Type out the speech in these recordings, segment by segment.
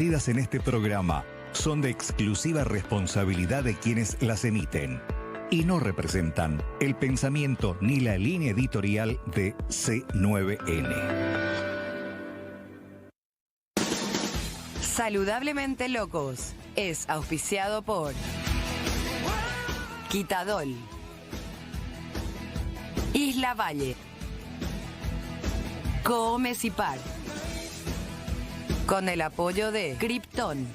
vertidas en este programa son de exclusiva responsabilidad de quienes las emiten y no representan el pensamiento ni la línea editorial de C9N. Saludablemente Locos es auspiciado por Quitadol, Isla Valle, Coomecipar, con el apoyo de Krypton.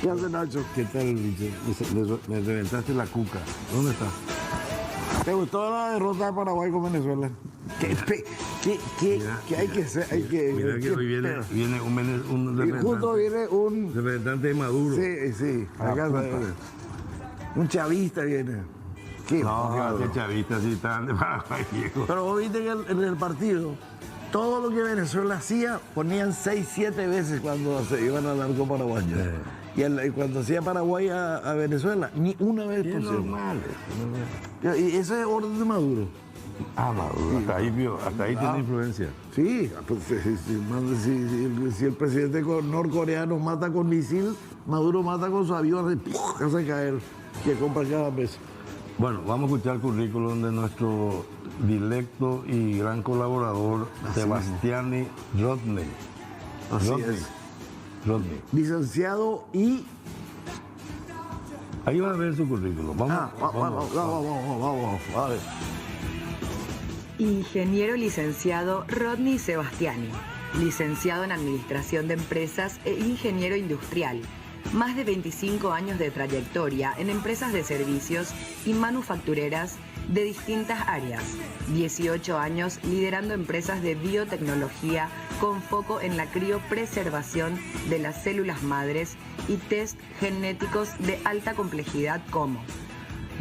¿Qué hace, Nacho? ¿Qué tal, Lucho? Me reventaste la cuca. ¿Dónde estás? ¿Te gustó la derrota de Paraguay con Venezuela? ¿Qué hay que hacer? Mira que hoy viene un y justo viene un representante de Maduro. Sí. Acá un chavista viene. No, qué chavista si están de Paraguay, viejo. Pero vos viste que en el partido, todo lo que Venezuela hacía, ponían 6-7 veces cuando se iban al arco paraguayo. Y cuando hacía Paraguay a Venezuela, ni una vez Es pusieron. normal. Y ese es orden de Maduro. Maduro, hasta ahí tiene influencia. Sí, pues, si el presidente norcoreano mata con misil, Maduro mata con su avión, hace caer, que compra cada vez. Bueno, vamos a escuchar el currículum de nuestro directo y gran colaborador, Sebastián Rodney. Rodney. Licenciado y... Ahí va a ver su currículum. Vamos. A ver. Ingeniero licenciado Rodney Sebastiani, licenciado en Administración de Empresas e ingeniero industrial. Más de 25 años de trayectoria en empresas de servicios y manufactureras de distintas áreas. 18 años liderando empresas de biotecnología con foco en la criopreservación de las células madres y test genéticos de alta complejidad como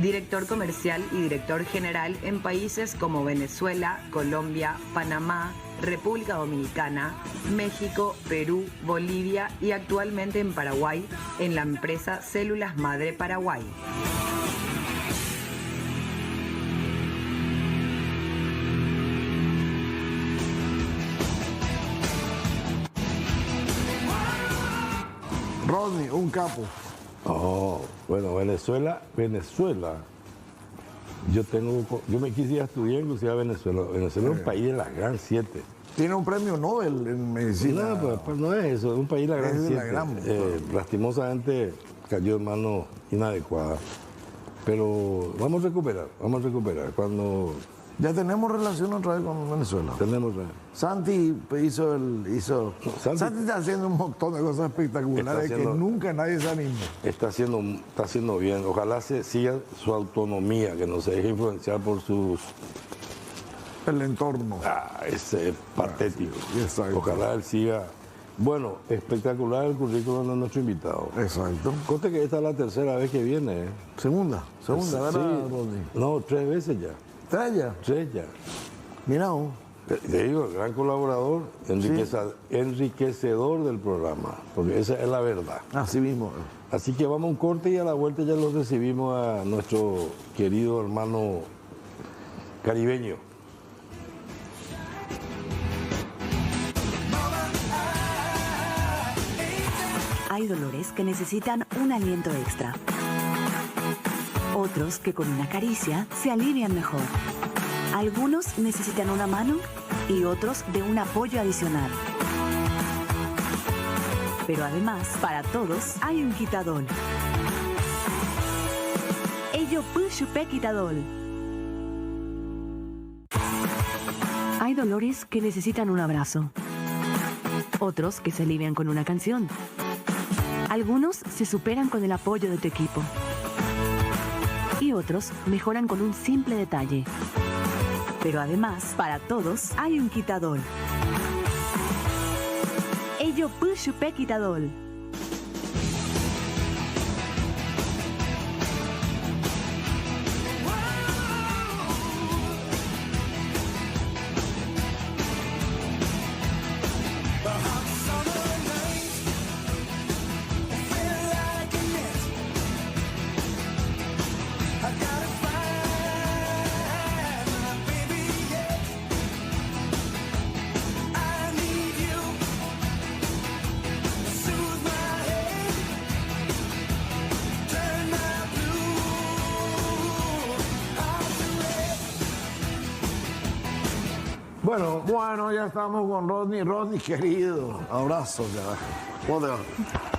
director comercial y director general en países como Venezuela, Colombia, Panamá, República Dominicana, México, Perú, Bolivia y actualmente en Paraguay en la empresa Células Madre Paraguay. Rodney, un capo. Bueno, Venezuela. Yo me quise ir a estudiar inclusive a Venezuela. Venezuela es un país de las gran 7. Tiene un premio Nobel en medicina. No, pues no es eso, es un país de la gran 7. Lastimosamente cayó en manos inadecuadas. Pero vamos a recuperar. Cuando ya tenemos relación otra vez con Venezuela. tenemos... Santi hizo Santi está haciendo un montón de cosas espectaculares que nunca nadie se animó. Está haciendo bien. Ojalá siga su autonomía, que no se deje influenciar por el entorno. Ese es patético. Exacto. Ojalá él siga. Bueno, espectacular el currículum de nuestro invitado. Exacto. Conste que esta es la tercera vez que viene. Segunda, ¿verdad, sí. Rodney? No, 3 veces ya. ¿Tres ya? Mira vos. Te digo, el gran colaborador, enriquecedor del programa, porque esa es la verdad. Así mismo. Así que vamos a un corte y a la vuelta ya lo recibimos a nuestro querido hermano caribeño. Hay dolores que necesitan un aliento extra. Otros que con una caricia se alivian mejor. Algunos necesitan una mano y otros de un apoyo adicional. Pero además, para todos hay un Quitadol. Ello Pushupé Quitadol. Hay dolores que necesitan un abrazo. Otros que se alivian con una canción. Algunos se superan con el apoyo de tu equipo. Y otros mejoran con un simple detalle. Pero además, para todos hay un Quitadol. Ello Pushupé Quitadol. Bueno, ya estamos con Rodney. Rodney, querido, abrazo, carajo. ¿Cómo te va?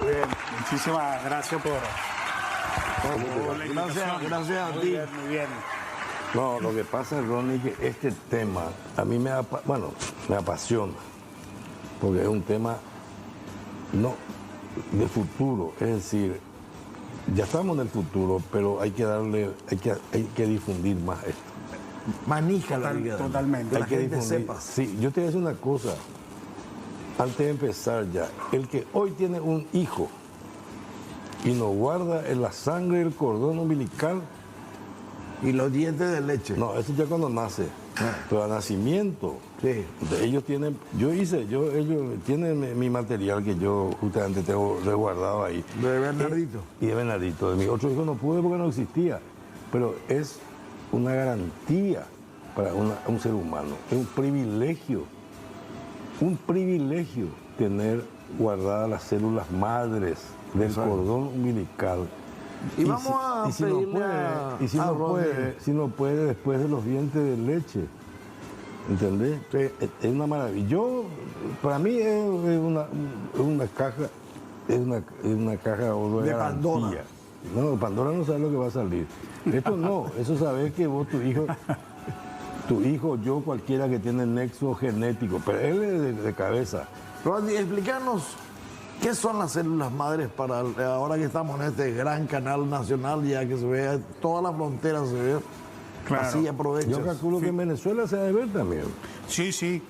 Bien, muchísimas gracias por la invitación. Gracias a ti. Muy bien. No, lo que pasa, Ronnie, que este tema a mí me apasiona, porque es un tema de futuro, es decir, ya estamos en el futuro, pero hay que difundir más esto. Manija la vida. Totalmente. Que la gente sepa. Sí, yo te voy a decir una cosa, antes de empezar ya, el que hoy tiene un hijo y no guarda en la sangre el cordón umbilical, Y los dientes de leche. no, eso ya cuando nace, pero al nacimiento, Sí. ellos tienen, ellos tienen mi material que yo justamente tengo resguardado ahí. De Bernardito. Y de Bernardito, de mi otro hijo no pude porque no existía, pero es una garantía para un ser humano, es un privilegio tener guardadas las células madres del Exacto. cordón umbilical. Y vamos a si pedirle a Rodney. si no puede después de los dientes de leche, ¿entendés? Es una maravilla. Para mí es una caja, es una caja de oro De garantía. Pandora. No, Pandora no sabe lo que va a salir. Esto no, eso sabes que vos, tu hijo, yo, cualquiera que tiene nexo genético, pero él es de cabeza. Rodney, explícanos qué son las células madres para ahora que estamos en este gran canal nacional, ya que se ve toda la frontera, se ve. Claro. Así aprovechas. Yo calculo que en Venezuela se debe ver también. Sí.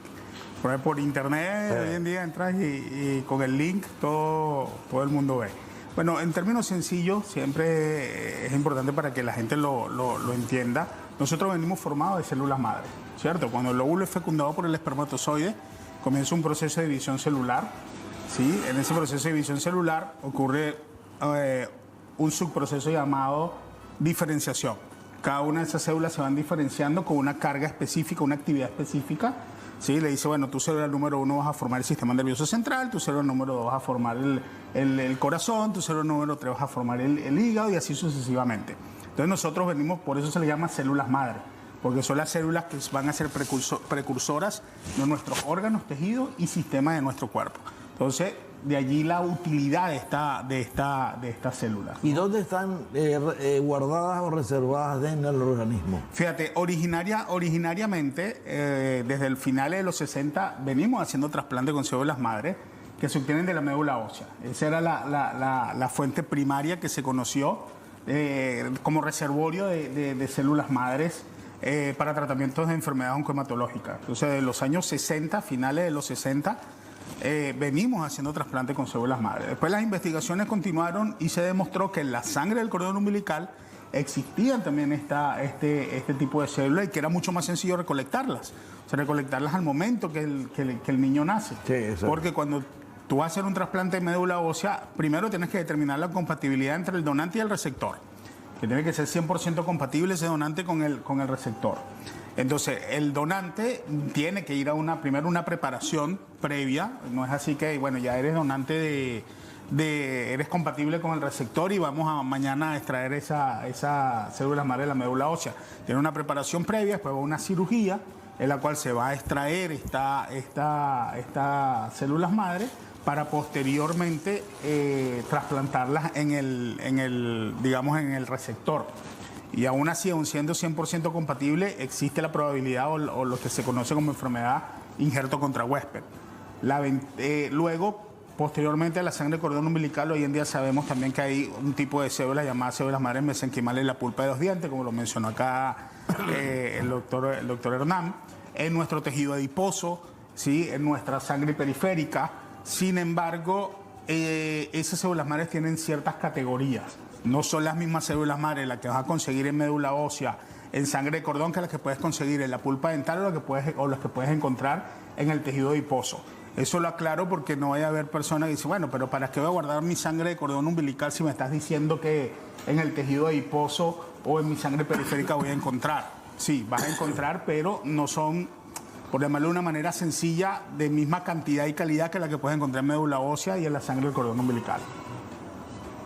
Por internet hoy en día entras y con el link todo el mundo ve. Bueno, en términos sencillos, siempre es importante para que la gente lo entienda. Nosotros venimos formados de células madre, ¿cierto? Cuando el óvulo es fecundado por el espermatozoide, comienza un proceso de división celular. ¿Sí? En ese proceso de división celular ocurre un subproceso llamado diferenciación. Cada una de esas células se van diferenciando con una carga específica, una actividad específica. ¿Sí? Le dice, bueno, tu célula número 1 vas a formar el sistema nervioso central, tu célula número 2 vas a formar el corazón, tu célula número 3 vas a formar el hígado y así sucesivamente. Entonces nosotros venimos, por eso se le llama células madre, porque son las células que van a ser precursoras de nuestros órganos, tejidos y sistemas de nuestro cuerpo. Entonces, de allí la utilidad de estas células. ¿Y dónde están guardadas o reservadas en el organismo? Fíjate, originariamente, desde el final de los 60, venimos haciendo trasplantes con células madres que se obtienen de la médula ósea. Esa era la fuente primaria que se conoció como reservorio de células madres para tratamientos de enfermedades oncohematológicas. Entonces, de los años 60, finales de los 60, venimos haciendo trasplantes con células madre. Después las investigaciones continuaron y se demostró que en la sangre del cordón umbilical existían también este tipo de células y que era mucho más sencillo recolectarlas. O sea, recolectarlas al momento que el niño nace. Sí, exacto. Porque cuando tú vas a hacer un trasplante de médula ósea, primero tienes que determinar la compatibilidad entre el donante y el receptor. Que tiene que ser 100% compatible ese donante con el receptor. Entonces, el donante tiene que ir a primero una preparación previa. No es así que, bueno, ya eres donante eres compatible con el receptor y vamos mañana a extraer esa célula madre de la médula ósea. Tiene una preparación previa, después va a una cirugía en la cual se va a extraer estas células madre para posteriormente trasplantarlas en el receptor. Y aún así, aún siendo 100% compatible, existe la probabilidad o lo que se conoce como enfermedad injerto contra huésped. Luego, posteriormente a la sangre de cordón umbilical, hoy en día sabemos también que hay un tipo de células llamadas células madres mesenquimales en la pulpa de los dientes, como lo mencionó acá el doctor Hernán, en nuestro tejido adiposo, ¿sí? En nuestra sangre periférica. Sin embargo, esas células madres tienen ciertas categorías. No son las mismas células madres las que vas a conseguir en médula ósea, en sangre de cordón, que las que puedes conseguir en la pulpa dental o las que puedes encontrar en el tejido adiposo. Eso lo aclaro porque no vaya a haber personas que dicen, bueno, pero ¿para qué voy a guardar mi sangre de cordón umbilical si me estás diciendo que en el tejido adiposo o en mi sangre periférica voy a encontrar? Sí, vas a encontrar, pero no son, por llamarlo de una manera sencilla, de misma cantidad y calidad que la que puedes encontrar en médula ósea y en la sangre del cordón umbilical.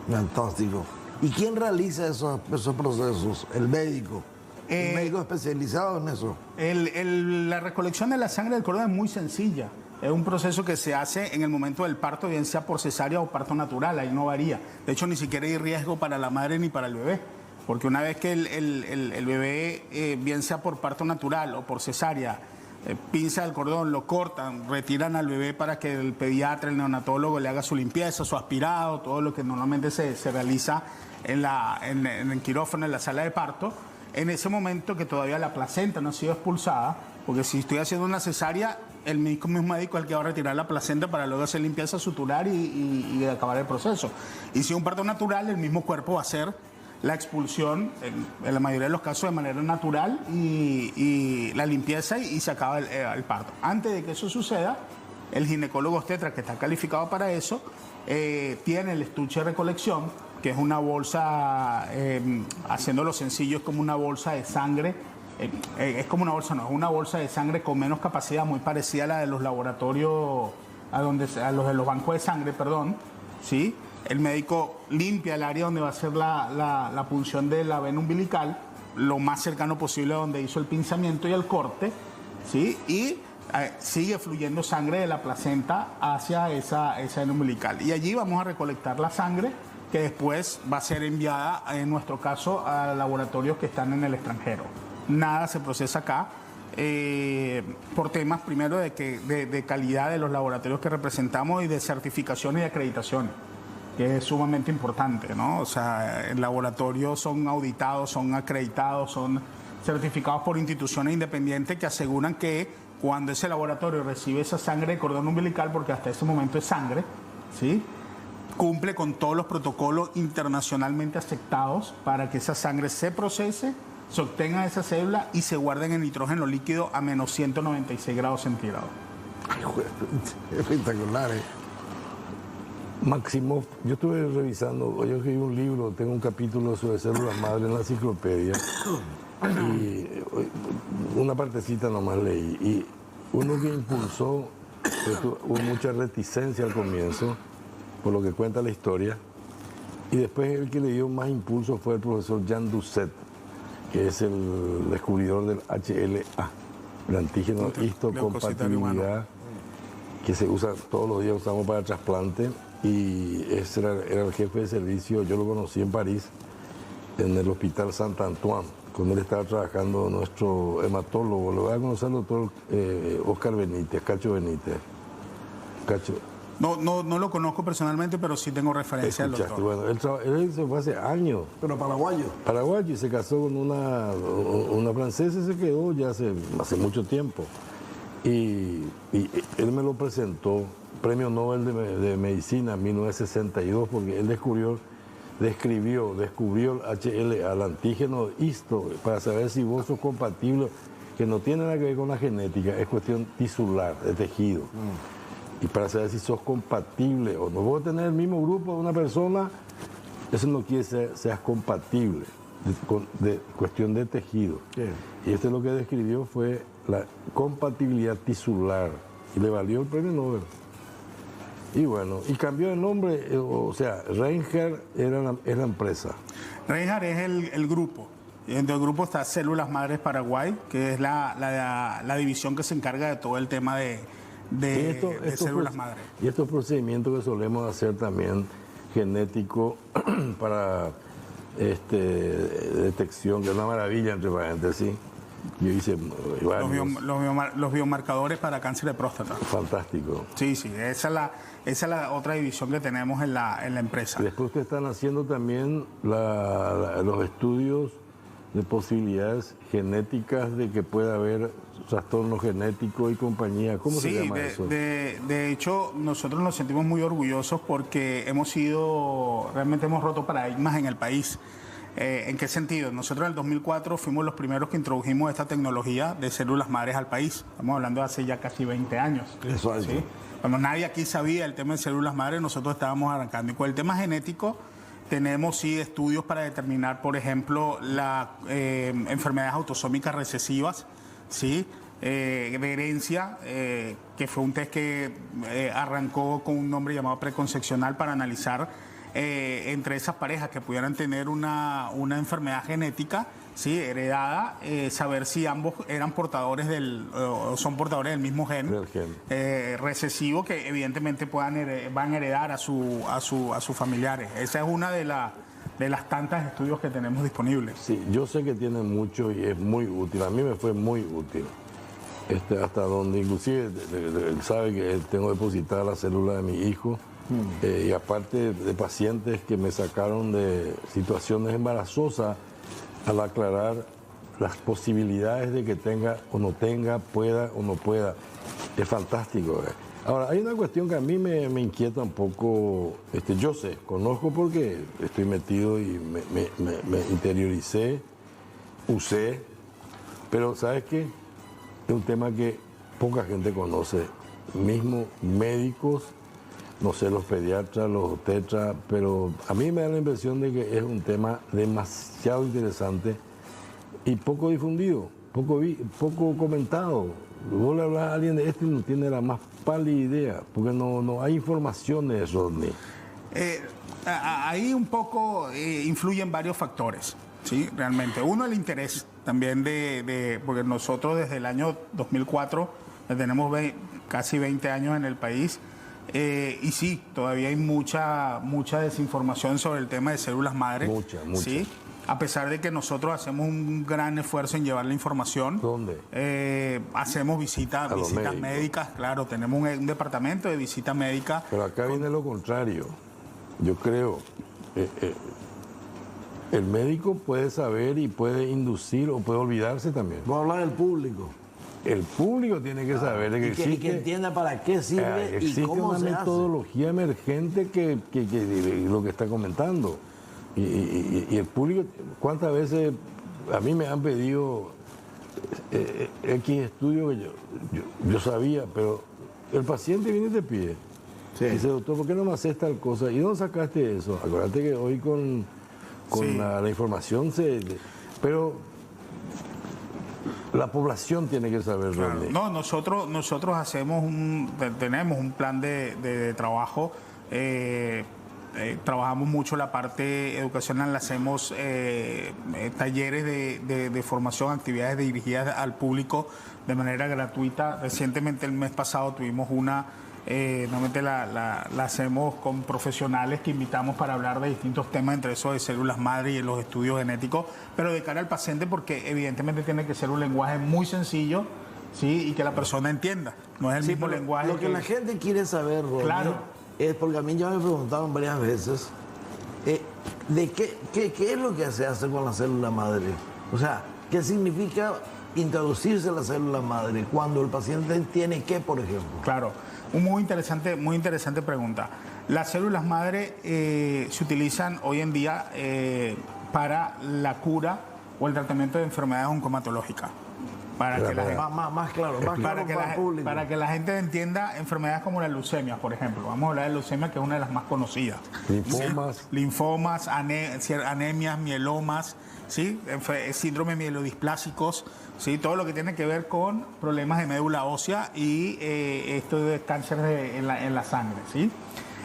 Fantástico. ¿Y quién realiza esos procesos? El médico. Un médico especializado en eso. La recolección de la sangre del cordón es muy sencilla. Es un proceso que se hace en el momento del parto, bien sea por cesárea o parto natural, ahí no varía. De hecho, ni siquiera hay riesgo para la madre ni para el bebé, porque una vez que el bebé, bien sea por parto natural o por cesárea, pinza el cordón, lo cortan, retiran al bebé para que el pediatra, el neonatólogo le haga su limpieza, su aspirado, todo lo que normalmente se realiza en el quirófano, en la sala de parto. En ese momento que todavía la placenta no ha sido expulsada, porque si estoy haciendo una cesárea, el mismo médico es el que va a retirar la placenta para luego hacer limpieza, suturar y acabar el proceso. Y si es un parto natural, el mismo cuerpo va a hacer la expulsión, en la mayoría de los casos de manera natural, y la limpieza y se acaba el parto. Antes de que eso suceda, el ginecólogo obstetra, que está calificado para eso, tiene el estuche de recolección, que es una bolsa, haciéndolo sencillo, es como una bolsa de sangre. Es como una bolsa, no, es una bolsa de sangre con menos capacidad, muy parecida a la de los laboratorios, a los de los bancos de sangre, perdón, ¿sí? El médico limpia el área donde va a ser la punción de la vena umbilical, lo más cercano posible a donde hizo el pinzamiento y el corte, ¿sí? Y sigue fluyendo sangre de la placenta hacia esa vena umbilical. Y allí vamos a recolectar la sangre, que después va a ser enviada, en nuestro caso, a laboratorios que están en el extranjero. Nada se procesa acá por temas primero de calidad de los laboratorios que representamos y de certificación y de acreditación, que es sumamente importante, ¿no? O sea, el laboratorio son auditados, son acreditados, son certificados por instituciones independientes que aseguran que cuando ese laboratorio recibe esa sangre de cordón umbilical, porque hasta ese momento es sangre, ¿sí?, cumple con todos los protocolos internacionalmente aceptados para que esa sangre se procese, se obtenga esa célula y se guarden en nitrógeno líquido a menos 196 grados centígrados. Ay, joder, espectacular, ¿eh? Maximoff, yo estuve revisando, yo escribí un libro, tengo un capítulo sobre células madre en la enciclopedia y una partecita nomás leí. Y uno que impulsó, hubo mucha reticencia al comienzo, por lo que cuenta la historia, y después el que le dio más impulso fue el profesor Jean Doucet, que es el descubridor del HLA, el antígeno histocompatibilidad, que se usa todos los días, usamos para trasplante, y ese era el jefe de servicio. Yo lo conocí en París, en el Hospital Saint-Antoine, cuando él estaba trabajando nuestro hematólogo. Lo voy a conocer al doctor Oscar Benítez, Cacho Benítez. Cacho. No lo conozco personalmente, pero sí tengo referencia al doctor. Bueno, él se fue hace años. Pero paraguayo. Paraguayo, y se casó con una francesa y se quedó ya hace mucho tiempo. Y él me lo presentó, Premio Nobel de Medicina en 1962, porque él descubrió el HLA, el antígeno histo, para saber si vos sos compatible, que no tiene nada que ver con la genética, es cuestión tisular, de tejido. Y para saber si sos compatible o no. Vos tener el mismo grupo de una persona, eso no quiere decir seas compatible, de cuestión de tejido. Y lo que describió fue la compatibilidad tisular, y le valió el premio Nobel. Y bueno, y cambió de nombre, o sea, Reinhardt es la empresa. Reinhardt es el grupo. Y dentro del grupo está Células Madres Paraguay, que es la división que se encarga de todo el tema de células madres. Y estos procedimientos que solemos hacer también genético para detección, que es una maravilla, entre paréntesis. Yo hice los biomarcadores para cáncer de próstata. Fantástico. Sí, esa es la otra división que tenemos en la empresa. Y después ustedes están haciendo también los estudios de posibilidades genéticas de que pueda haber trastorno genético y compañía. ¿Cómo se llama eso? De hecho, nosotros nos sentimos muy orgullosos porque realmente hemos roto paradigmas en el país. ¿En qué sentido? Nosotros en el 2004 fuimos los primeros que introdujimos esta tecnología de células madres al país. Estamos hablando de hace ya casi 20 años. Eso es. ¿Sí? Cuando nadie aquí sabía el tema de células madres, nosotros estábamos arrancando. Y con el tema genético, tenemos estudios para determinar, por ejemplo, las enfermedades autosómicas recesivas, ¿sí? De herencia, que fue un test que arrancó con un nombre llamado preconcepcional para analizar entre esas parejas que pudieran tener una enfermedad genética, ¿sí?, heredada, saber si ambos eran portadores o son portadores del mismo gen, recesivo, que evidentemente van a heredar a sus familiares. Esa es una de las tantas estudios que tenemos disponibles. Sí, yo sé que tiene mucho y es muy útil. A mí me fue muy útil. Hasta donde inclusive él sabe que tengo depositada la célula de mi hijo. Y aparte de pacientes que me sacaron de situaciones embarazosas al aclarar las posibilidades de que tenga o no tenga, pueda o no pueda. Es fantástico. Ahora, hay una cuestión que a mí me inquieta un poco. Yo sé, conozco porque estoy metido y me interioricé, usé, pero ¿sabes qué? Es un tema que poca gente conoce, mismo médicos, no sé, los pediatras, los obstetras, pero a mí me da la impresión de que es un tema demasiado interesante y poco difundido, poco comentado. Vos le hablas a alguien de esto y no tiene la más pálida idea, porque no hay información de eso, Rodney. Ahí un poco influyen varios factores, ¿sí? Realmente. Uno, el interés también porque nosotros desde el año 2004 tenemos casi 20 años en el país. Y sí, todavía hay mucha desinformación sobre el tema de células madre. Mucha. ¿Sí? A pesar de que nosotros hacemos un gran esfuerzo en llevar la información. ¿Dónde? Hacemos visitas médicas, claro, tenemos un departamento de visita médica. Pero acá viene lo contrario. Yo creo, el médico puede saber y puede inducir o puede olvidarse también. Voy a hablar del público. El público tiene que saber de que existe. Y que entienda para qué sirve y cómo una se metodología emergente que lo que está comentando. Y el público, ¿cuántas veces a mí me han pedido X estudio que yo sabía, pero el paciente viene y te pide? Sí. Dice, doctor, ¿por qué no me haces tal cosa? ¿Y dónde sacaste eso? Acuérdate que hoy con Sí. la información pero la población tiene que saber. Claro. Dónde. No, nosotros tenemos un plan de trabajo. Trabajamos mucho la parte educacional, hacemos talleres de formación, actividades dirigidas al público de manera gratuita. Recientemente, el mes pasado, tuvimos una, normalmente la hacemos con profesionales que invitamos para hablar de distintos temas, entre esos de células madre y los estudios genéticos, pero de cara al paciente, porque evidentemente tiene que ser un lenguaje muy sencillo, ¿sí? Y que la persona entienda. No es el mismo lenguaje. Lo que la gente quiere saber, Rodney, Claro. Es porque a mí ya me preguntaron varias veces de qué es lo que se hace con la célula madre. O sea, ¿qué significa introducirse la célula madre cuando el paciente tiene qué, por ejemplo? Claro, muy interesante pregunta. Las células madre se utilizan hoy en día para la cura o el tratamiento de enfermedades oncomatológicas. Para que la gente entienda, enfermedades como la leucemia, por ejemplo. Vamos a hablar de leucemia, que es una de las más conocidas. Linfomas, anemias, mielomas, ¿sí? Síndrome mielodisplásicos, ¿sí? Todo lo que tiene que ver con problemas de médula ósea y esto de cáncer en la sangre, ¿sí?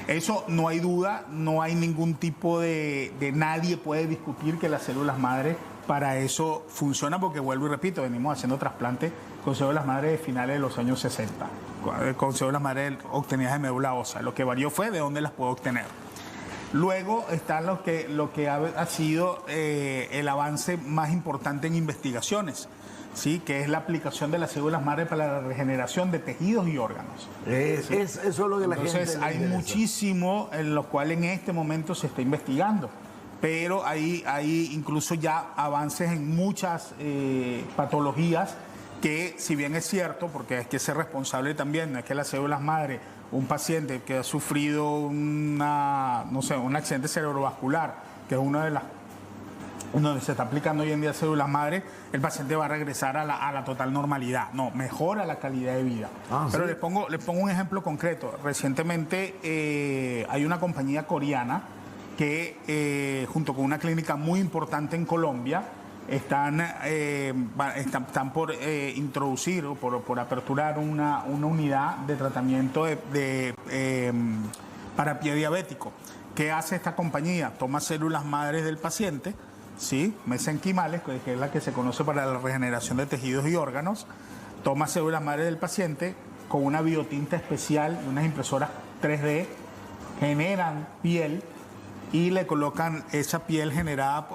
Eso no hay duda, no hay ningún tipo de nadie puede discutir que las células madre para eso funciona, porque vuelvo y repito, venimos haciendo trasplantes con células madre de finales de los años 60, con células madre obtenidas de médula ósea. Lo que varió fue de dónde las puedo obtener. Luego está lo que ha sido el avance más importante en investigaciones, ¿sí? Que es la aplicación de las células madre para la regeneración de tejidos y órganos. Eso es lo que la gente Entonces hay muchísimo en lo cual en este momento se está investigando. Pero hay incluso ya avances en muchas patologías que, si bien es cierto, porque hay que ser responsable también, no es que las células madre, un paciente que ha sufrido un accidente cerebrovascular, que es una de las donde se está aplicando hoy en día células madre, el paciente va a regresar a la total normalidad. No, mejora la calidad de vida. Pero ¿sí? les pongo un ejemplo concreto. Recientemente hay una compañía coreana que junto con una clínica muy importante en Colombia están por introducir o por aperturar una unidad de tratamiento para pie diabético. ¿Qué hace esta compañía? Toma células madres del paciente, ¿sí? Mesenquimales, que es la que se conoce para la regeneración de tejidos y órganos. Toma células madres del paciente con una biotinta especial, unas impresoras 3D, generan piel y le colocan esa piel generada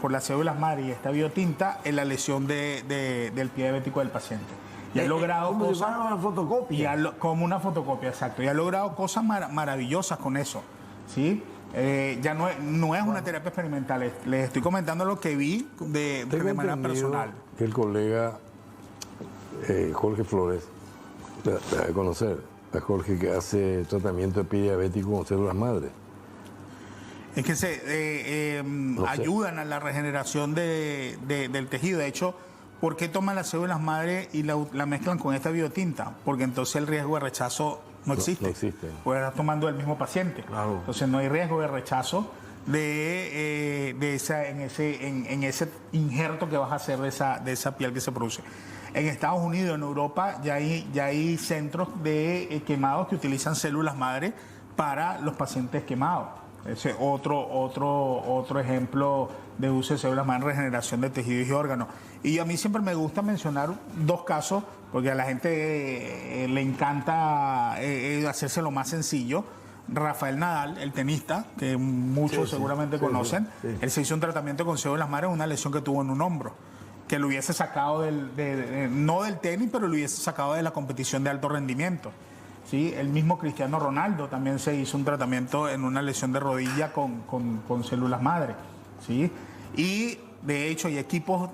por las células madre y esta biotinta en la lesión del pie diabético del paciente. Y ha logrado como cosas, si fuera una fotocopia. como una fotocopia, exacto. Y ha logrado cosas maravillosas con eso, ¿sí? Ya no es una terapia experimental. Les estoy comentando lo que vi de manera personal. Que el colega Jorge Flores, de conocer a Jorge, que hace tratamiento de pie diabético con células madre. Es que ayudan a la regeneración del tejido. De hecho, ¿por qué toman las células madre y la mezclan con esta biotinta? Porque entonces el riesgo de rechazo no existe. No existe. Porque estás tomando el mismo paciente. Claro. Entonces no hay riesgo de rechazo en ese injerto que vas a hacer de esa piel que se produce. En Estados Unidos, en Europa, ya hay centros de quemados que utilizan células madre para los pacientes quemados. Ese es otro ejemplo de uso de células madre en regeneración de tejidos y órganos. Y a mí siempre me gusta mencionar dos casos, porque a la gente le encanta hacerse lo más sencillo. Rafael Nadal, el tenista, que muchos seguramente conocen, él se hizo un tratamiento con células madre en una lesión que tuvo en un hombro, que lo hubiese sacado no del tenis, pero lo hubiese sacado de la competición de alto rendimiento. ¿Sí? El mismo Cristiano Ronaldo también se hizo un tratamiento en una lesión de rodilla con células madre, ¿sí? Y de hecho hay equipos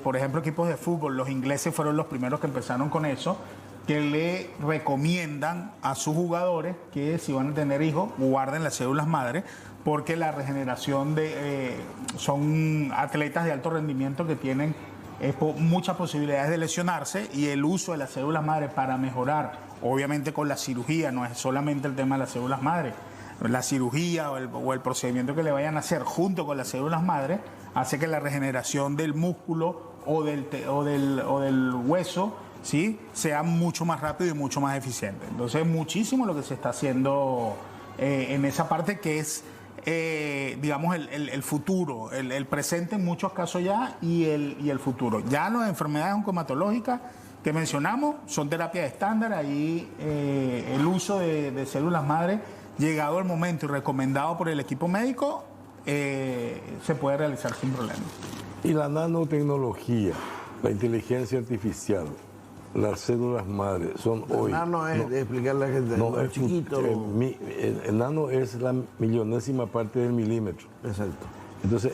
por ejemplo, equipos de fútbol, los ingleses fueron los primeros que empezaron con eso, que le recomiendan a sus jugadores que si van a tener hijos, guarden las células madre, porque la regeneración son atletas de alto rendimiento que tienen muchas posibilidades de lesionarse, y el uso de las células madre para mejorar, obviamente con la cirugía, no es solamente el tema de las células madre, la cirugía o el procedimiento que le vayan a hacer junto con las células madre hace que la regeneración del músculo o del hueso, ¿sí?, sea mucho más rápido y mucho más eficiente. Entonces, muchísimo lo que se está haciendo en esa parte, que es digamos el futuro, el presente en muchos casos ya, y el futuro. Ya las enfermedades oncohematológicas que mencionamos son terapias estándar. Ahí el uso de células madre, llegado el momento y recomendado por el equipo médico, se puede realizar sin problema. Y la nanotecnología, la inteligencia artificial, las células madre son hoy... Nano es de explicarle a la gente, no, es chiquito. El nano es la millonésima parte del milímetro. Exacto. Entonces,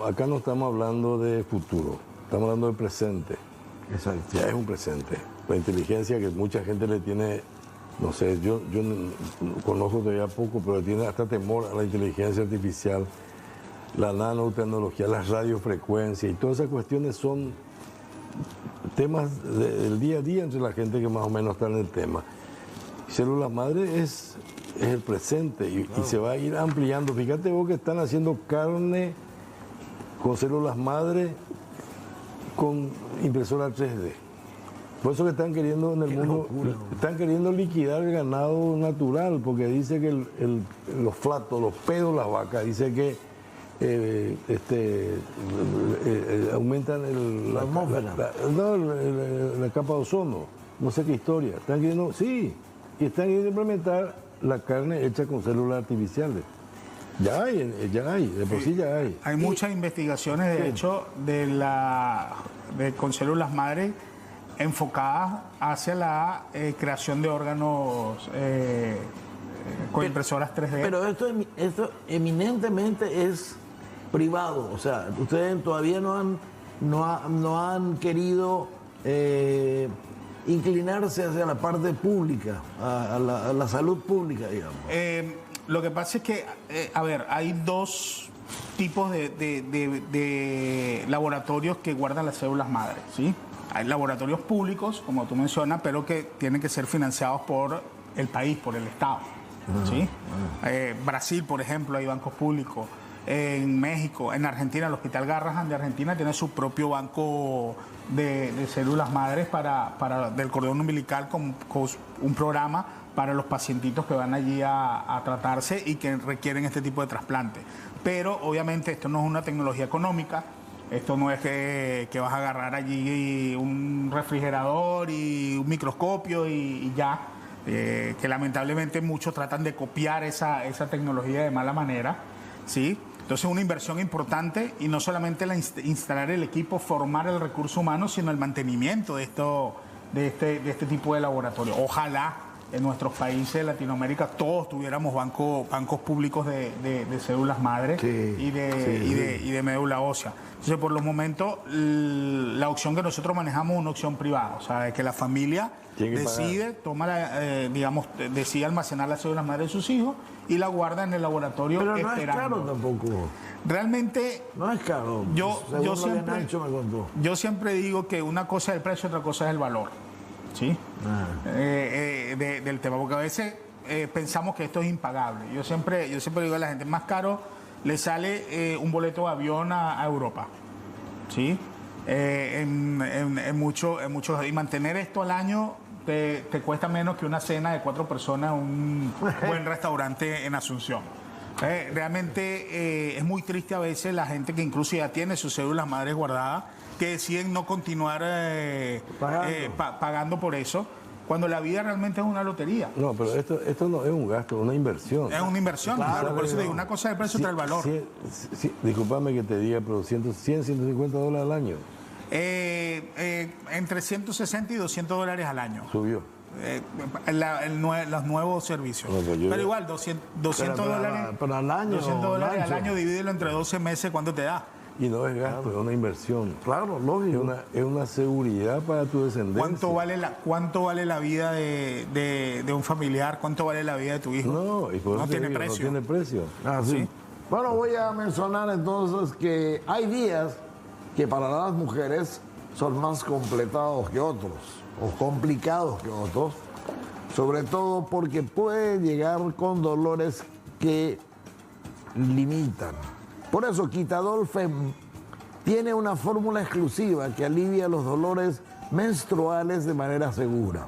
acá no estamos hablando de futuro, estamos hablando de presente. Exacto. Ya es un presente. La inteligencia que mucha gente le tiene, no sé, yo conozco todavía poco, pero le tiene hasta temor a la inteligencia artificial, la nanotecnología, las radiofrecuencias, y todas esas cuestiones son temas del día a día entre la gente que más o menos está en el tema. Células madre es el presente y se va a ir ampliando. Fíjate vos que están haciendo carne con células madre con impresora 3D. Por eso que están queriendo en el mundo, están queriendo liquidar el ganado natural, porque dice que los flatos, los pedos de las vacas, dice que aumentan la atmósfera. La capa de ozono, no sé qué historia. Están queriendo, sí, y están queriendo implementar la carne hecha con células artificiales. Ya hay, de por sí ya hay. Hay muchas investigaciones, de hecho, con células madre enfocadas hacia la creación de órganos con impresoras 3D. Pero esto eminentemente es privado, o sea, ustedes todavía no han querido inclinarse hacia la parte pública, a la salud pública, digamos. Lo que pasa es que, hay dos tipos de laboratorios que guardan las células madre, ¿sí? Hay laboratorios públicos, como tú mencionas, pero que tienen que ser financiados por el país, por el Estado, ¿sí? Brasil, por ejemplo, hay bancos públicos. En México, en Argentina, el Hospital Garrahan de Argentina tiene su propio banco de células madres del cordón umbilical, con un programa para los pacientitos que van allí a tratarse y que requieren este tipo de trasplante. Pero obviamente esto no es una tecnología económica, esto no es que vas a agarrar allí un refrigerador y un microscopio y ya, que lamentablemente muchos tratan de copiar esa tecnología de mala manera, ¿sí? Entonces es una inversión importante y no solamente instalar el equipo, formar el recurso humano, sino el mantenimiento de este tipo de laboratorio. Ojalá en nuestros países de Latinoamérica todos tuviéramos bancos públicos de células madre y de médula ósea. Entonces, por los momentos, la opción que nosotros manejamos es una opción privada, o sea, de que la familia decide, decide almacenar las células madre de sus hijos y la guarda en el laboratorio. Pero no esperando. es caro tampoco. Realmente no es caro. Yo siempre digo que una cosa es el precio, otra cosa es el valor, ¿sí? Del tema, porque a veces pensamos que esto es impagable. Yo siempre digo a la gente, más caro le sale un boleto de avión a Europa, ¿sí? Y mantener esto al año te cuesta menos que una cena de 4 personas en un buen restaurante en Asunción. Realmente es muy triste a veces la gente que incluso ya tiene sus células madres guardadas, que deciden no continuar pagando por eso, cuando la vida realmente es una lotería. No, pero esto no es un gasto, es una inversión. Es una inversión, claro, por eso digo, una cosa es el precio, otra el valor. Disculpame que te diga, pero $150 al año. Entre 160 y $200 al año. Subió. Los nuevos servicios. No, pero igual, $200 pero al año. $200 al año, divídelo entre 12 meses, ¿cuánto te da? Y no es gasto, es una inversión. Claro, lógico. Es una seguridad para tu descendencia. ¿Cuánto vale la vida de un familiar? ¿Cuánto vale la vida de tu hijo? No, y por eso tiene precio. No tiene precio. ¿Sí? Bueno, voy a mencionar entonces que hay días que para las mujeres son más completados que otros, o complicados que otros, sobre todo porque puede llegar con dolores que limitan. Por eso Quitadol Fem tiene una fórmula exclusiva que alivia los dolores menstruales de manera segura,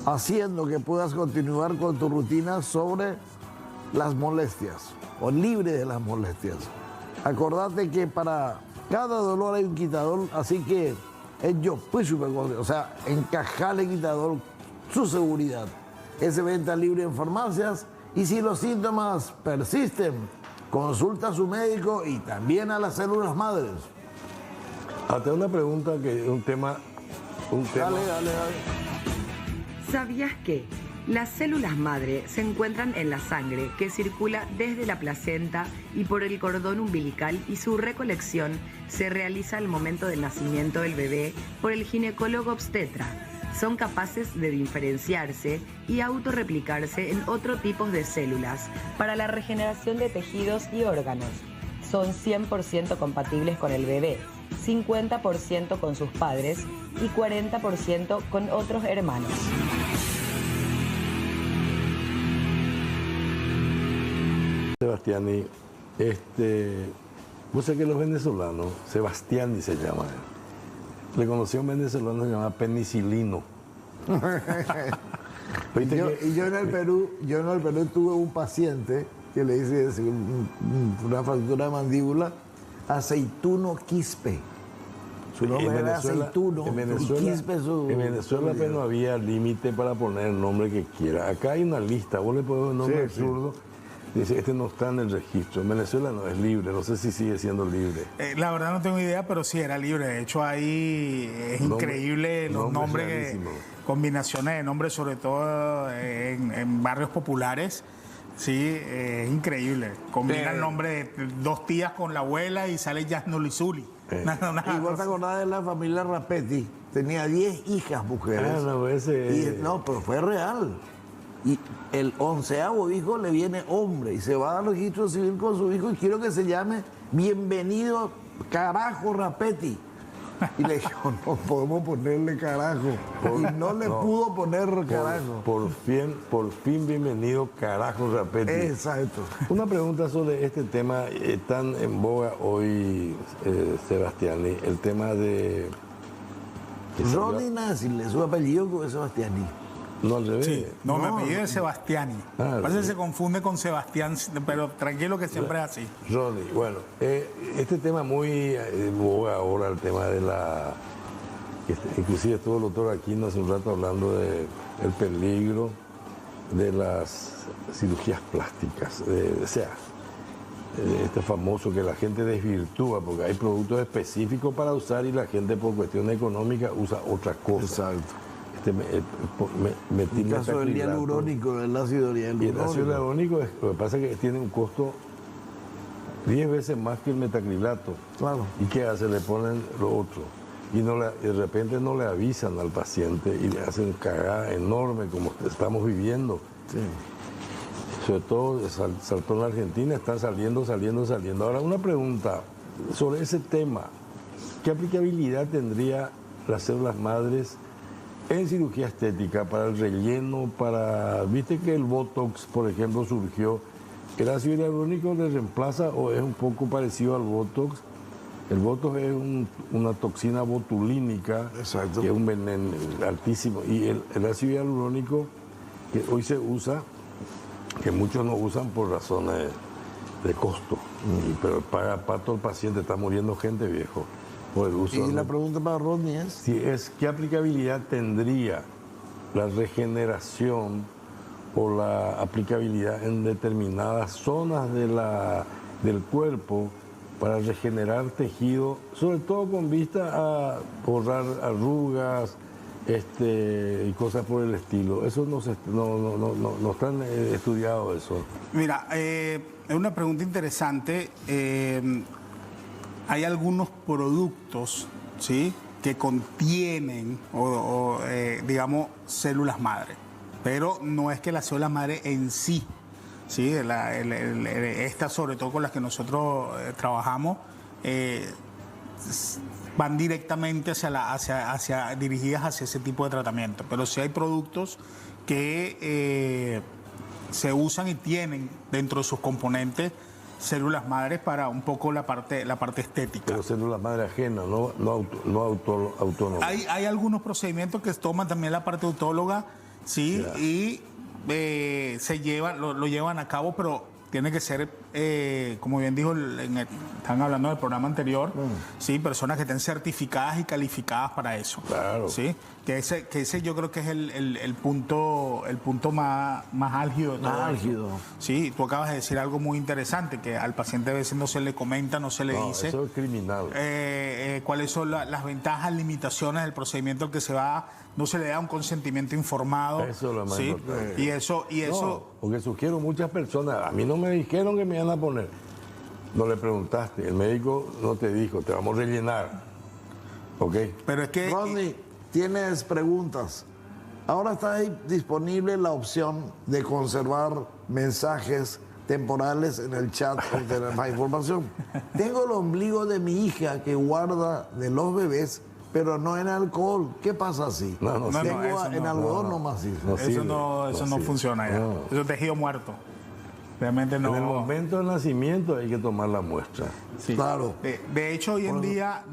haciendo que puedas continuar con tu rutina sobre las molestias o libre de las molestias. Acordate que para cada dolor hay un Quitadol, así que es yo, pues o sea, encajale Quitadol, su seguridad. Es de venta libre en farmacias y si los síntomas persisten, consulta a su médico y también a las células madres. Hasta una pregunta que es un tema. Dale. ¿Sabías que las células madre se encuentran en la sangre que circula desde la placenta y por el cordón umbilical y su recolección se realiza al momento del nacimiento del bebé por el ginecólogo obstetra? Son capaces de diferenciarse y autorreplicarse en otros tipos de células para la regeneración de tejidos y órganos. Son 100% compatibles con el bebé, 50% con sus padres y 40% con otros hermanos. Sebastiani, vos sabés que los venezolanos, Sebastiani se llama. Le conocí a un venezolano que se llama penicilino. Yo en el Perú tuve un paciente que le hice una fractura de mandíbula, aceituno quispe. Su nombre era aceituno. En Venezuela apenas no había límite para poner el nombre que quiera. Acá hay una lista, vos le pones un nombre absurdo. Dice, este no está en el registro. En Venezuela no es libre, no sé si sigue siendo libre. La verdad no tengo idea, pero sí era libre. De hecho, ahí es increíble los nombres, combinaciones de nombres, sobre todo en barrios populares. Sí, es increíble. Combina el nombre de 2 tías con la abuela y sale Yasnulizuli. Y vos te acordás de la familia Rapetti, tenía 10 hijas mujeres. Pero fue real. Y el 11º hijo le viene hombre y se va al registro civil con su hijo y quiero que se llame Bienvenido Carajo Rapetti. Y le dijo, no podemos ponerle carajo. Y no le pudo poner carajo. Por fin bienvenido Carajo Rapetti. Exacto. Una pregunta sobre este tema tan en boga hoy, Sebastiani, el tema de... Ronnie Nasile, su apellido es Sebastiani. No, al revés. Sí, no, mi apellido es Sebastiani. Parece que se confunde con Sebastián, pero tranquilo que siempre es así. Ronnie, bueno, este tema muy boga ahora, el tema de la... Inclusive estuvo el doctor Aquino hace un rato hablando del peligro de las cirugías plásticas. O sea, este famoso que la gente desvirtúa, porque hay productos específicos para usar y la gente por cuestión económica usa otra cosa. Exacto. El caso del hialurónico, el ácido hialurónico. Y el ácido hialurónico, lo que pasa es que tiene un costo 10 veces más que el metacrilato. Claro. ¿Y qué hace? Le ponen lo otro. Y de repente no le avisan al paciente y le hacen cagada enorme como estamos viviendo. Sí. Sobre todo saltó en la Argentina, están saliendo. Ahora, una pregunta sobre ese tema. ¿Qué aplicabilidad tendría las células madres en cirugía estética para el relleno, viste que el Botox, por ejemplo, surgió? ¿El ácido hialurónico le reemplaza o es un poco parecido al Botox? El Botox es una toxina botulínica, exacto, que es un veneno altísimo. Y el ácido hialurónico que hoy se usa, que muchos no usan por razones de costo, pero paga todo el paciente, está muriendo gente, viejo. Por el uso. Y la pregunta para Rodney es... ¿Qué aplicabilidad tendría la regeneración o la aplicabilidad en determinadas zonas del cuerpo para regenerar tejido, sobre todo con vista a borrar arrugas y cosas por el estilo? Eso no están estudiado eso. Mira, es una pregunta interesante. Hay algunos productos, ¿sí?, que contienen, digamos, células madre, pero no es que las células madre en sí, ¿sí?, estas sobre todo con las que nosotros trabajamos, van directamente dirigidas hacia ese tipo de tratamiento. Pero sí hay productos que se usan y tienen dentro de sus componentes células madres para un poco la parte estética. Pero células madre ajenas, no autónomas. Hay algunos procedimientos que toman también la parte autóloga, sí, yeah, y lo llevan a cabo, pero tiene que ser, como bien dijo, están hablando del programa anterior, sí, personas que estén certificadas y calificadas para eso. Claro. Sí, que ese yo creo que es el punto más álgido de todo. Álgido. Sí, tú acabas de decir algo muy interesante, que al paciente a veces no se le comenta, no se le dice. Eso es criminal. Cuáles son las ventajas, limitaciones del procedimiento al que se va. No se le da un consentimiento informado. Eso es lo más importante. Y eso... No, porque sugiero muchas personas, a mí no me dijeron que me iban a poner. No le preguntaste, el médico no te dijo, te vamos a rellenar. ¿Ok? Pero es que... Rodney, tienes preguntas. Ahora está ahí disponible la opción de conservar mensajes temporales en el chat para tener más información. Tengo el ombligo de mi hija que guarda de los bebés, pero no en alcohol. ¿Qué pasa así? Tengo en algodón nomás. Eso no funciona ya. Eso es tejido muerto. Realmente no. En el momento del nacimiento hay que tomar la muestra. Sí. Claro. De hecho, hoy en día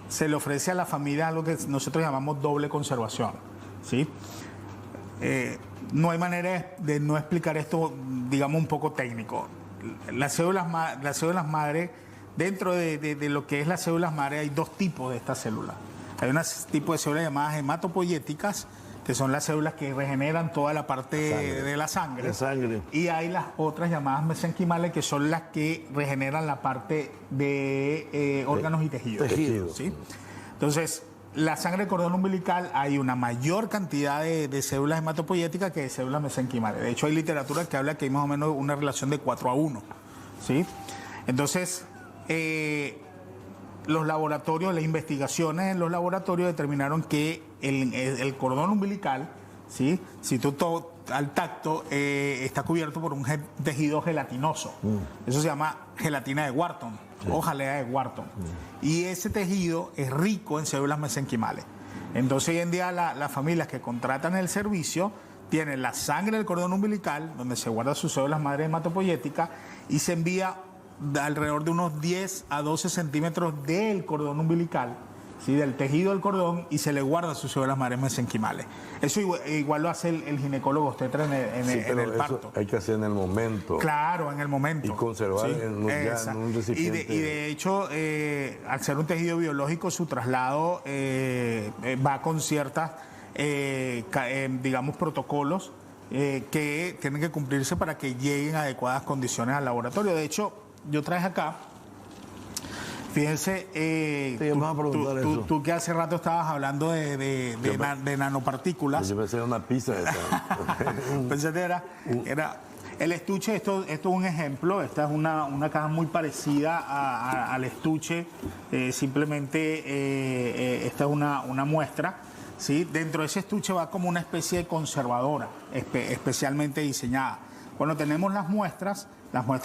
se le ofrece a la familia algo que nosotros llamamos doble conservación. ¿Sí? No hay manera de no explicar esto, digamos, un poco técnico. Las células madre, dentro de lo que es las células madre, hay dos tipos de estas células. Hay un tipo de células llamadas hematopoyéticas, que son las células que regeneran toda la parte de la sangre. Y hay las otras llamadas mesenquimales, que son las que regeneran la parte de órganos y tejidos. ¿Sí? Entonces, la sangre del cordón umbilical, hay una mayor cantidad de células hematopoyéticas que de células mesenquimales. De hecho, hay literatura que habla que hay más o menos una relación de 4:1. ¿Sí? Entonces, los laboratorios, las investigaciones en los laboratorios determinaron que el cordón umbilical, ¿sí?, si tú al tacto, está cubierto por un tejido gelatinoso. Eso se llama gelatina de Wharton o jalea de Wharton. Y ese tejido es rico en células mesenquimales. Entonces, hoy en día las familias que contratan el servicio tienen la sangre del cordón umbilical, donde se guardan sus células madre hematopoyéticas, y se envía alrededor de unos 10 a 12 centímetros del cordón umbilical, ¿sí? Del tejido del cordón y se le guarda a sus células madres mesenquimales. Eso igual lo hace el ginecólogo obstetra en el parto. Hay que hacer en el momento. Claro, en el momento. Y conservar ¿sí? en un recipiente. Y de hecho, al ser un tejido biológico, su traslado va con ciertas, digamos, protocolos que tienen que cumplirse para que lleguen a adecuadas condiciones al laboratorio. De hecho, yo traje acá, fíjense, tú que hace rato estabas hablando de nanopartículas. Yo pensé en una pizza esa. Pensé que era el estuche. Esto es un ejemplo. Esta es una caja muy parecida al estuche. Simplemente esta es una muestra. ¿Sí? Dentro de ese estuche va como una especie de conservadora especialmente diseñada. Cuando tenemos las muestras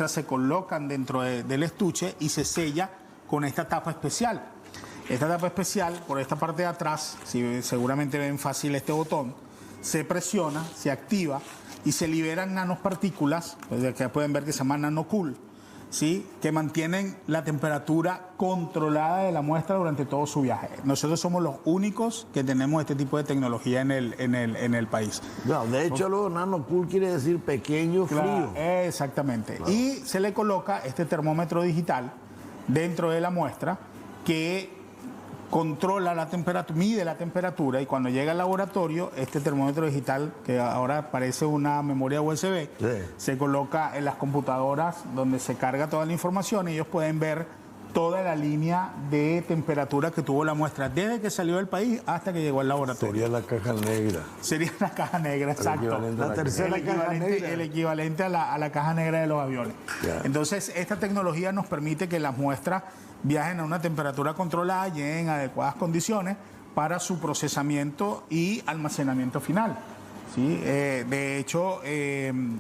se colocan dentro del estuche y se sella con esta tapa especial. Esta tapa especial, por esta parte de atrás, si seguramente ven fácil este botón, se presiona, se activa y se liberan nanopartículas, pues de que pueden ver que se llama nanocool, ¿sí? Que mantienen la temperatura controlada de la muestra durante todo su viaje. Nosotros somos los únicos que tenemos este tipo de tecnología en el país. No, de hecho, lo nanocool quiere decir pequeño, claro, frío. Exactamente. Claro. Y se le coloca este termómetro digital dentro de la muestra que controla la temperatura, mide la temperatura, y cuando llega al laboratorio, este termómetro digital, que ahora parece una memoria USB, sí, se coloca en las computadoras donde se carga toda la información y ellos pueden ver toda la línea de temperatura que tuvo la muestra desde que salió del país hasta que llegó al laboratorio. Sería la caja negra. Sería la caja negra, exacto. La tercera caja negra. El equivalente a la caja negra de los aviones. Yeah. Entonces, esta tecnología nos permite que las muestras viajen a una temperatura controlada, lleguen a adecuadas condiciones para su procesamiento y almacenamiento final. ¿Sí? De hecho,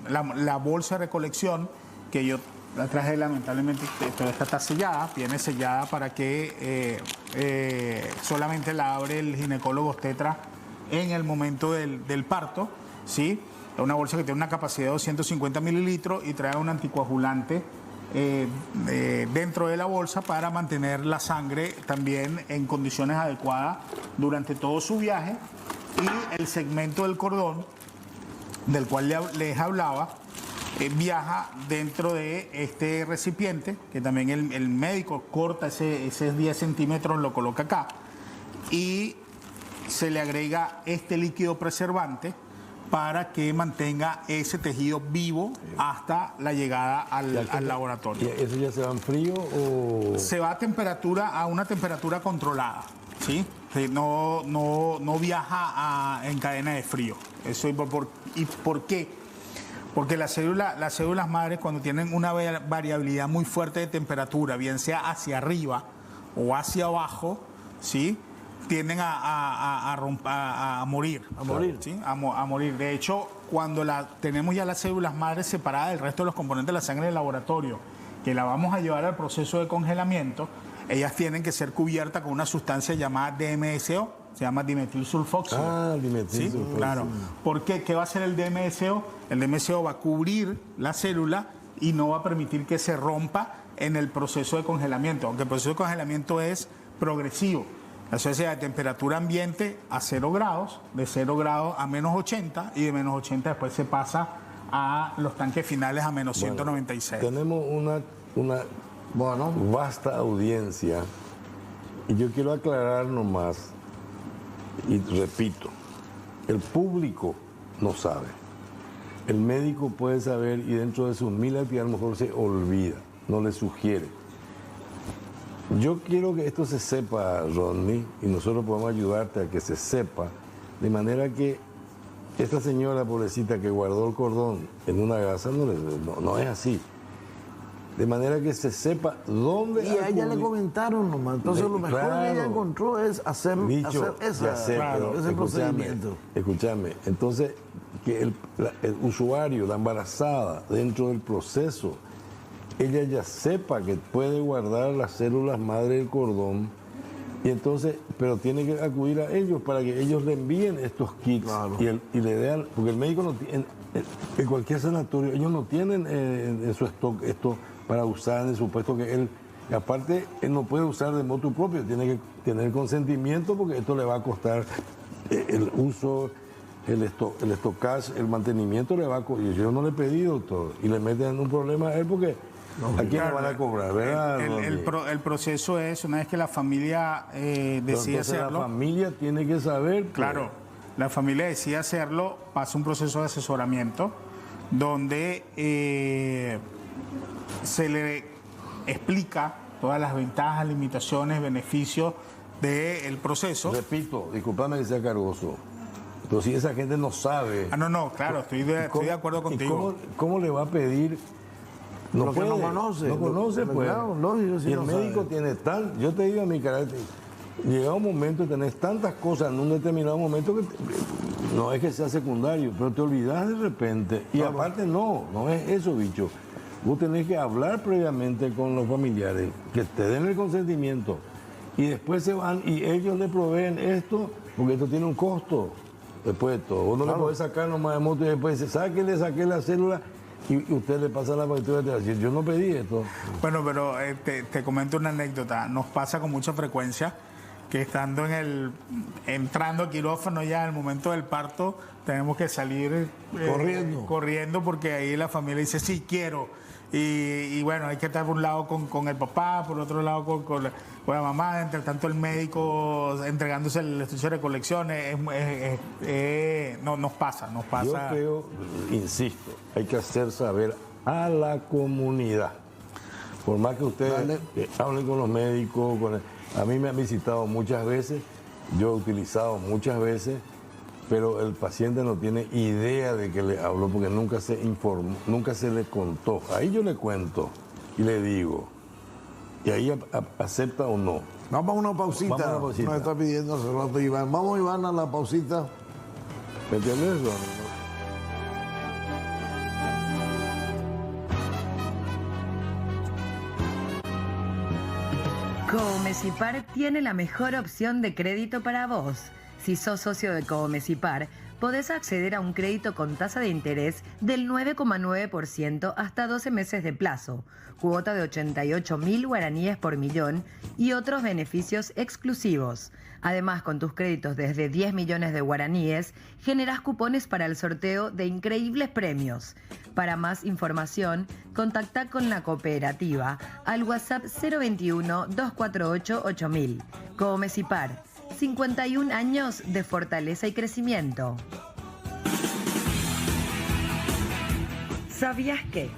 la bolsa de recolección que yo la traje, lamentablemente, esta está sellada, viene sellada para que solamente la abre el ginecólogo obstetra en el momento del parto, ¿sí? Es una bolsa que tiene una capacidad de 250 mililitros y trae un anticoagulante dentro de la bolsa para mantener la sangre también en condiciones adecuadas durante todo su viaje, y el segmento del cordón del cual les hablaba viaja dentro de este recipiente, que también el médico corta esos 10 centímetros, lo coloca acá y se le agrega este líquido preservante para que mantenga ese tejido vivo hasta la llegada al laboratorio. ¿Y eso ya se va en frío o...? Se va a una temperatura controlada, ¿sí? No viaja en cadena de frío. Eso, ¿y por qué? Porque las células madres, cuando tienen una variabilidad muy fuerte de temperatura, bien sea hacia arriba o hacia abajo, ¿sí?, tienden a morir. A morir. ¿Sí? A morir. De hecho, cuando tenemos ya las células madres separadas del resto de los componentes de la sangre del laboratorio, que la vamos a llevar al proceso de congelamiento, ellas tienen que ser cubiertas con una sustancia llamada DMSO, se llama dimetilsulfóxido. Ah, dimetilsulfóxido. ¿Sí? Claro. ¿Por qué? ¿Qué va a hacer el DMSO? El DMSO va a cubrir la célula y no va a permitir que se rompa en el proceso de congelamiento, aunque el proceso de congelamiento es progresivo. Eso es de temperatura ambiente a 0 grados, de 0 grados a menos 80, y de menos 80 después se pasa a los tanques finales a menos 196. Tenemos una vasta audiencia, y yo quiero aclarar nomás, y repito, el público no sabe. El médico puede saber, y dentro de sus 1000 actividades a lo mejor se olvida, no le sugiere. Yo quiero que esto se sepa, Rodney, y nosotros podemos ayudarte a que se sepa, de manera que esta señora pobrecita que guardó el cordón en una gasa no es así. De manera que se sepa dónde... Y a ella le comentaron nomás. Entonces lo mejor que ella encontró es hacer ese procedimiento. Escúchame. Entonces, que el usuario, la embarazada, dentro del proceso, ella ya sepa que puede guardar las células madre del cordón, y entonces, pero tiene que acudir a ellos para que ellos le envíen estos kits. Claro. y le den, porque el médico no tiene, en cualquier sanatorio, ellos no tienen en su stock esto para usar, en el supuesto que él Y aparte, él no puede usar de motu propio, tiene que tener consentimiento porque esto le va a costar el uso, el estocage, el mantenimiento le va a costar. Yo no le he pedido, doctor, y le meten en un problema a él porque ¿a quién le van a cobrar? ¿Verdad? El proceso es, una vez que la familia decide hacerlo... La familia tiene que saber. Claro, la familia decide hacerlo, pasa un proceso de asesoramiento donde se le explica todas las ventajas, limitaciones, beneficios del proceso. Repito, discúlpame que sea cargoso, pero si esa gente no sabe... No, claro, estoy de acuerdo contigo. ¿Cómo le va a pedir? No puede, no conoce. No conoce, pues. Claro, lógico, y el médico tiene yo te digo a mi carácter, llega un momento que tenés tantas cosas en un determinado momento que no es que sea secundario, pero te olvidas de repente. Y aparte no es eso, bicho. Vos tenés que hablar previamente con los familiares, que te den el consentimiento. Y después se van y ellos le proveen esto, porque esto tiene un costo. Después de todo. Vos no le podés sacar nomás de moto y después dice, ¿sabe que le saqué la célula? Y usted le pasa la factura de decir, yo no pedí esto. Bueno, pero te comento una anécdota. Nos pasa con mucha frecuencia que estando entrando al quirófano ya en el momento del parto, tenemos que salir corriendo porque ahí la familia dice, sí, quiero. Y bueno, hay que estar por un lado con el papá, por otro lado con la mamá, entre tanto el médico entregándose el estudio de colecciones, nos pasa. Yo creo, insisto, hay que hacer saber a la comunidad, por más que ustedes hablen con los médicos, a mí me han visitado muchas veces, yo he utilizado muchas veces, pero el paciente no tiene idea de que le habló porque nunca se informó, nunca se le contó. Ahí yo le cuento y le digo, y ahí acepta o no. Vamos a una pausita. Nos está pidiendo hace rato Iván. Vamos, Iván, a la pausita. ¿Me entiendes eso? Comecipar tiene la mejor opción de crédito para vos. Si sos socio de Comecipar, podés acceder a un crédito con tasa de interés del 9,9% hasta 12 meses de plazo, cuota de 88.000 guaraníes por millón y otros beneficios exclusivos. Además, con tus créditos desde 10 millones de guaraníes, generás cupones para el sorteo de increíbles premios. Para más información, contacta con la cooperativa al WhatsApp 021-248-8000. Comecipar. 51 años de fortaleza y crecimiento. ¿Sabías que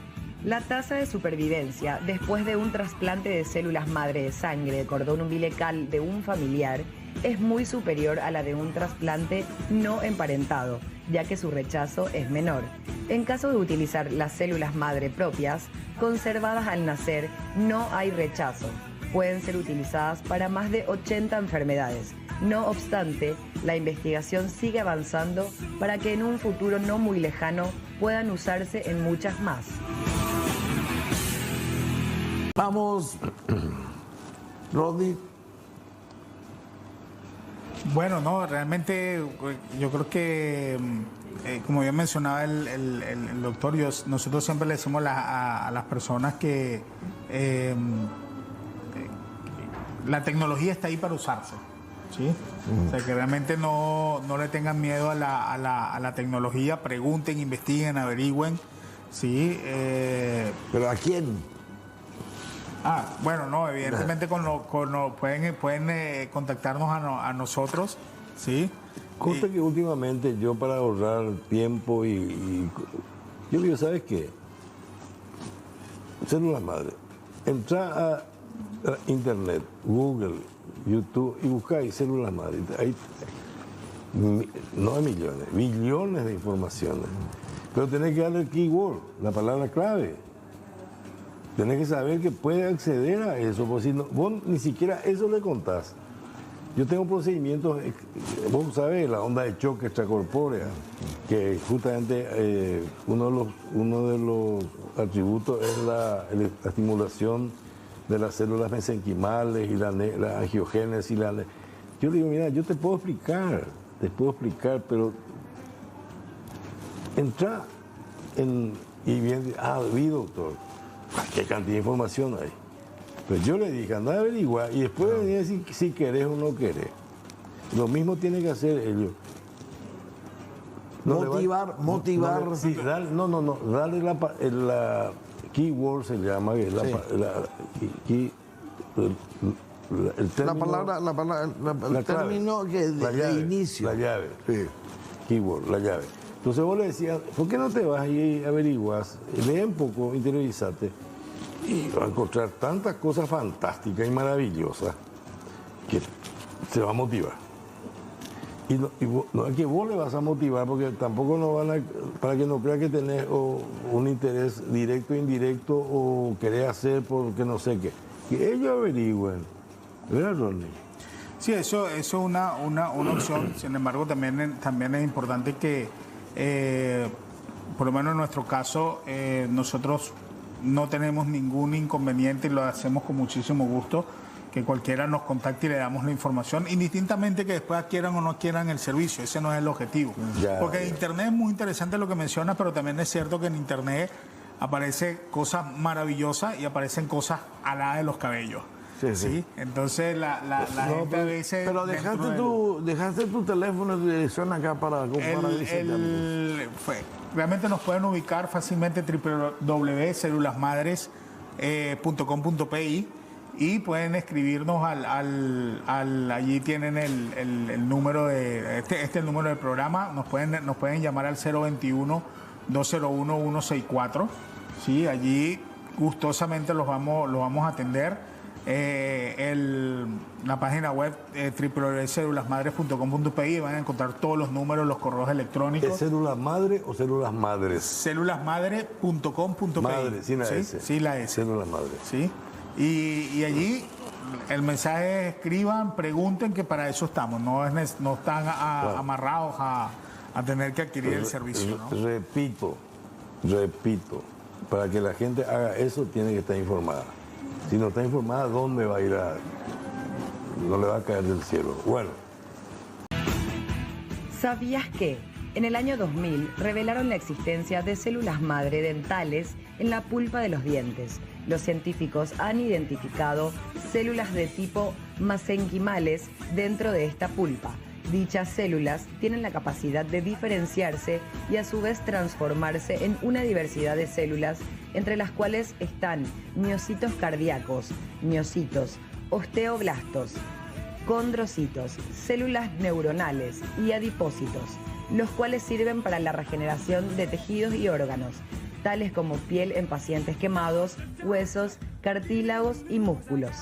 la tasa de supervivencia después de un trasplante de células madre de sangre de cordón umbilical de un familiar es muy superior a la de un trasplante no emparentado, ya que su rechazo es menor? En caso de utilizar las células madre propias, conservadas al nacer, no hay rechazo. Pueden ser utilizadas para más de 80 enfermedades. No obstante, la investigación sigue avanzando para que en un futuro no muy lejano puedan usarse en muchas más. Vamos, Rodney. Bueno, no, realmente yo creo que, como bien mencionaba el doctor, nosotros siempre le decimos a las personas que la tecnología está ahí para usarse. ¿Sí? O sea, que realmente no le tengan miedo a la tecnología, pregunten, investiguen, averigüen. ¿Sí? ¿Pero a quién? Bueno, no, evidentemente pueden contactarnos a nosotros. ¿Sí? Consta que últimamente yo, para ahorrar tiempo yo digo, ¿sabes qué? Células madre. Entra a internet, Google, YouTube y buscáis células madre. Hay no millones, billones de informaciones. Pero tenés que darle el keyword, la palabra clave. Tenés que saber que puede acceder a eso, porque si no, vos ni siquiera eso le contás. Yo tengo procedimientos, vos sabés, la onda de choque extracorpórea, que justamente uno de los atributos es la estimulación de las células mesenquimales y la angiogénesis. Yo digo, mira, yo te puedo explicar, pero entra y bien, vi, doctor, qué cantidad de información hay. Pues yo le dije, anda a averiguar y después venía a decir si querés o no querés. Lo mismo tiene que hacer ellos. Motivar. Sí, darle la keyword se llama, que es el término que de inicio. La llave. Sí. Keyword, la llave. Entonces vos le decías, ¿por qué no te vas y averiguas, lee un poco, interiorizate, y vas a encontrar tantas cosas fantásticas y maravillosas que te va a motivar? No es que vos le vas a motivar, porque tampoco no van a, para que no crea que tenés un interés directo o indirecto o querés hacer porque no sé qué. Que ellos averigüen. ¿Verdad, Rodney? Sí, eso es una opción. Sin embargo, también es importante que, por lo menos en nuestro caso, nosotros no tenemos ningún inconveniente y lo hacemos con muchísimo gusto, que cualquiera nos contacte y le damos la información, indistintamente que después quieran o no quieran el servicio. Ese no es el objetivo. Porque en Internet es muy interesante lo que mencionas, pero también es cierto que en Internet aparecen cosas maravillosas y aparecen cosas aladas de los cabellos. Sí. Entonces la gente a veces... Pero dejaste tu teléfono y tu dirección acá para realmente nos pueden ubicar fácilmente www.celulasmadres.com.pi y pueden escribirnos allí tienen el número de este es el número del programa. Nos pueden llamar al 021-201-164. Sí, allí gustosamente los vamos a atender. La página web www.celulasmadres.com.pi, van a encontrar todos los números, los correos electrónicos. ¿Es células madre o células madres? Celulasmadre.com.pi. Madre, sin la S. Sí, la S. Células madres. Sí. Y allí el mensaje es: escriban, pregunten, que para eso estamos. No están amarrados a tener que adquirir el servicio, ¿no? Repito, para que la gente haga eso tiene que estar informada. Si no está informada, ¿dónde va a ir no le va a caer del cielo? Bueno. ¿Sabías que en el año 2000 revelaron la existencia de células madre dentales en la pulpa de los dientes? Los científicos han identificado células de tipo mesenquimales dentro de esta pulpa. Dichas células tienen la capacidad de diferenciarse y a su vez transformarse en una diversidad de células, entre las cuales están miocitos cardíacos, miocitos, osteoblastos, condrocitos, células neuronales y adipócitos, los cuales sirven para la regeneración de tejidos y órganos, tales como piel en pacientes quemados, huesos, cartílagos y músculos.